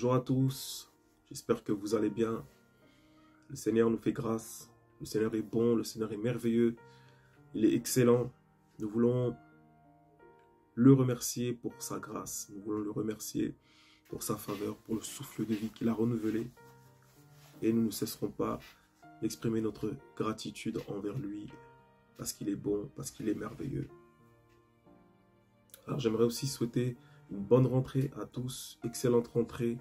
Bonjour à tous, j'espère que vous allez bien. Le Seigneur nous fait grâce, le Seigneur est bon, le Seigneur est merveilleux, il est excellent. Nous voulons le remercier pour sa grâce, nous voulons le remercier pour sa faveur, pour le souffle de vie qu'il a renouvelé. Et nous ne cesserons pas d'exprimer notre gratitude envers lui, parce qu'il est bon, parce qu'il est merveilleux. Alors j'aimerais aussi souhaiter une bonne rentrée à tous, excellente rentrée,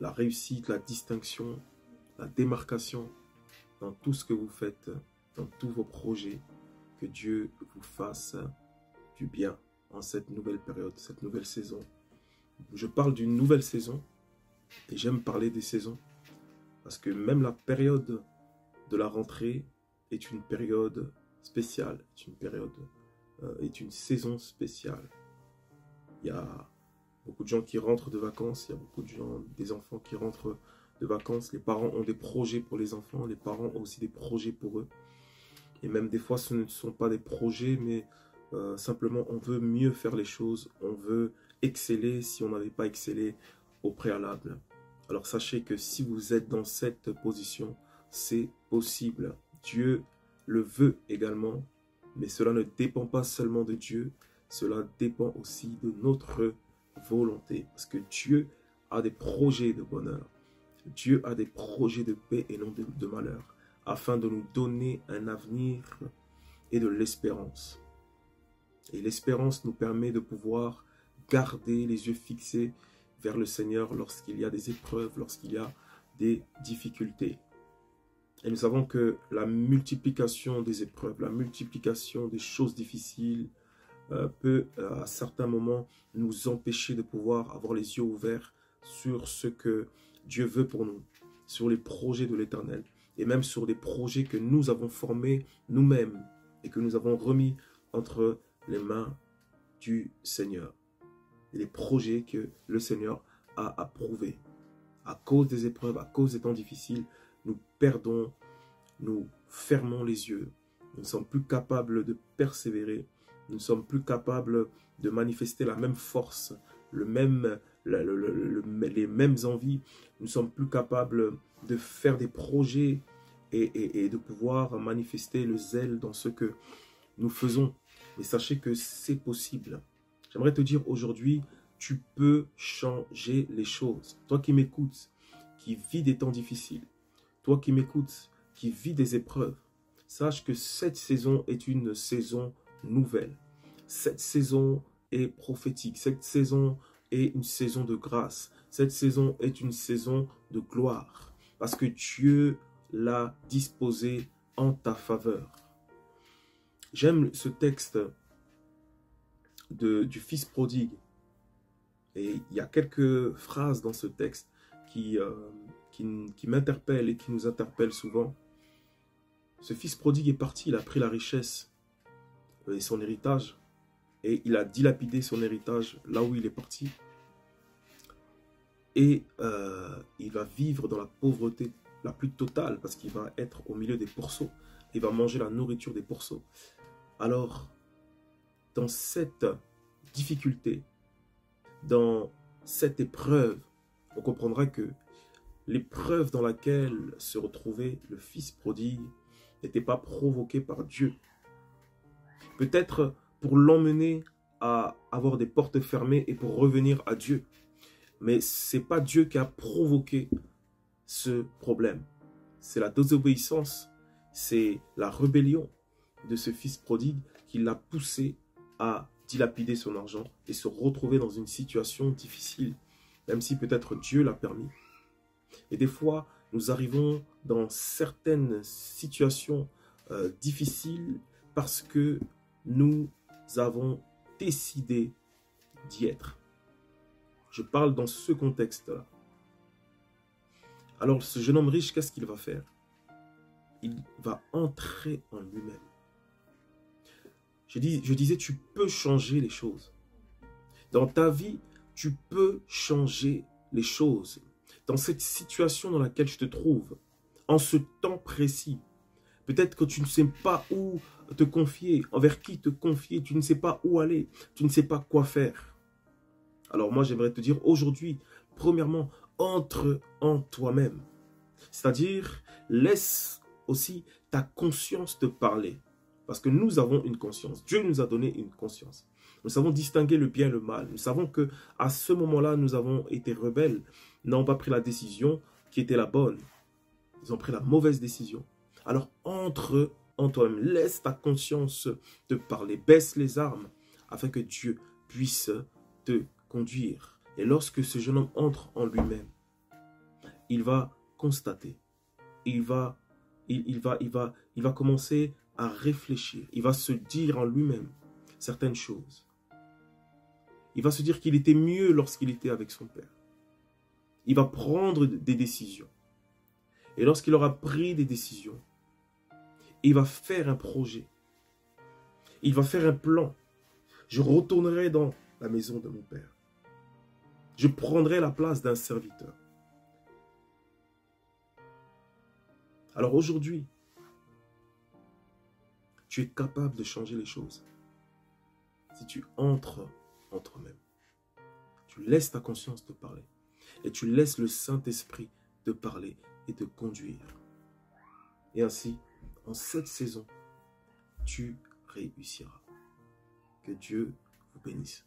la réussite, la distinction, la démarcation dans tout ce que vous faites, dans tous vos projets, que Dieu vous fasse du bien en cette nouvelle période, cette nouvelle saison. Je parle d'une nouvelle saison et j'aime parler des saisons parce que même la période de la rentrée est une période spéciale, est une saison spéciale. Il y a beaucoup de gens qui rentrent de vacances, il y a beaucoup de gens, des enfants qui rentrent de vacances. Les parents ont des projets pour les enfants, les parents ont aussi des projets pour eux. Et même des fois, ce ne sont pas des projets, mais simplement on veut mieux faire les choses, on veut exceller si on n'avait pas excellé au préalable. Alors sachez que si vous êtes dans cette position, c'est possible. Dieu le veut également, mais cela ne dépend pas seulement de Dieu, cela dépend aussi de notre volonté. Parce que Dieu a des projets de bonheur. Dieu a des projets de paix et non de malheur, afin de nous donner un avenir et de l'espérance. Et l'espérance nous permet de pouvoir garder les yeux fixés vers le Seigneur lorsqu'il y a des épreuves, lorsqu'il y a des difficultés. Et nous savons que la multiplication des épreuves, la multiplication des choses difficiles peut à certains moments nous empêcher de pouvoir avoir les yeux ouverts sur ce que Dieu veut pour nous, sur les projets de l'Éternel et même sur des projets que nous avons formés nous-mêmes et que nous avons remis entre les mains du Seigneur. Et les projets que le Seigneur a approuvés. À cause des épreuves, à cause des temps difficiles, nous perdons, nous fermons les yeux. Nous ne sommes plus capables de persévérer. Nous ne sommes plus capables de manifester la même force, les mêmes envies. Nous ne sommes plus capables de faire des projets et de pouvoir manifester le zèle dans ce que nous faisons. Et sachez que c'est possible. J'aimerais te dire aujourd'hui, tu peux changer les choses. Toi qui m'écoutes, qui vis des temps difficiles, toi qui m'écoutes, qui vis des épreuves, sache que cette saison est une saison nouvelle. Cette saison est prophétique. Cette saison est une saison de grâce. Cette saison est une saison de gloire. Parce que Dieu l'a disposée en ta faveur. J'aime ce texte du fils prodigue. Et il y a quelques phrases dans ce texte qui m'interpellent et qui nous interpellent souvent. Ce fils prodigue est parti, il a pris la richesse et son héritage. Et il a dilapidé son héritage là où il est parti. Et il va vivre dans la pauvreté la plus totale parce qu'il va être au milieu des pourceaux. Il va manger la nourriture des pourceaux. Alors, dans cette difficulté, dans cette épreuve, on comprendra que l'épreuve dans laquelle se retrouvait le fils prodigue n'était pas provoquée par Dieu. Peut-être pour l'emmener à avoir des portes fermées et pour revenir à Dieu. Mais ce n'est pas Dieu qui a provoqué ce problème. C'est la désobéissance, c'est la rébellion de ce fils prodigue qui l'a poussé à dilapider son argent et se retrouver dans une situation difficile, même si peut-être Dieu l'a permis. Et des fois, nous arrivons dans certaines situations difficiles parce que nous avons décidé d'y être. Je parle dans ce contexte-là. Alors, ce jeune homme riche, qu'est-ce qu'il va faire? Il va entrer en lui-même. Je disais, tu peux changer les choses. Dans ta vie, tu peux changer les choses. Dans cette situation dans laquelle je te trouve, en ce temps précis, peut-être que tu ne sais pas où te confier, envers qui te confier, tu ne sais pas où aller, tu ne sais pas quoi faire. Alors moi, j'aimerais te dire aujourd'hui, premièrement, entre en toi-même. C'est-à-dire, laisse aussi ta conscience te parler. Parce que nous avons une conscience. Dieu nous a donné une conscience. Nous savons distinguer le bien et le mal. Nous savons que à ce moment-là, nous avons été rebelles. Nous n'avons pas pris la décision qui était la bonne. Ils ont pris la mauvaise décision. Alors, entre en toi-même. Laisse ta conscience te parler. Baisse les armes afin que Dieu puisse te conduire. Et lorsque ce jeune homme entre en lui-même, il va constater. Il va commencer à réfléchir. Il va se dire en lui-même certaines choses. Il va se dire qu'il était mieux lorsqu'il était avec son père. Il va prendre des décisions. Et lorsqu'il aura pris des décisions, il va faire un projet. Il va faire un plan. Je retournerai dans la maison de mon père. Je prendrai la place d'un serviteur. Alors aujourd'hui, tu es capable de changer les choses. Si tu entres en toi-même, tu laisses ta conscience te parler et tu laisses le Saint-Esprit te parler et te conduire. Et ainsi, en cette saison, tu réussiras. Que Dieu vous bénisse.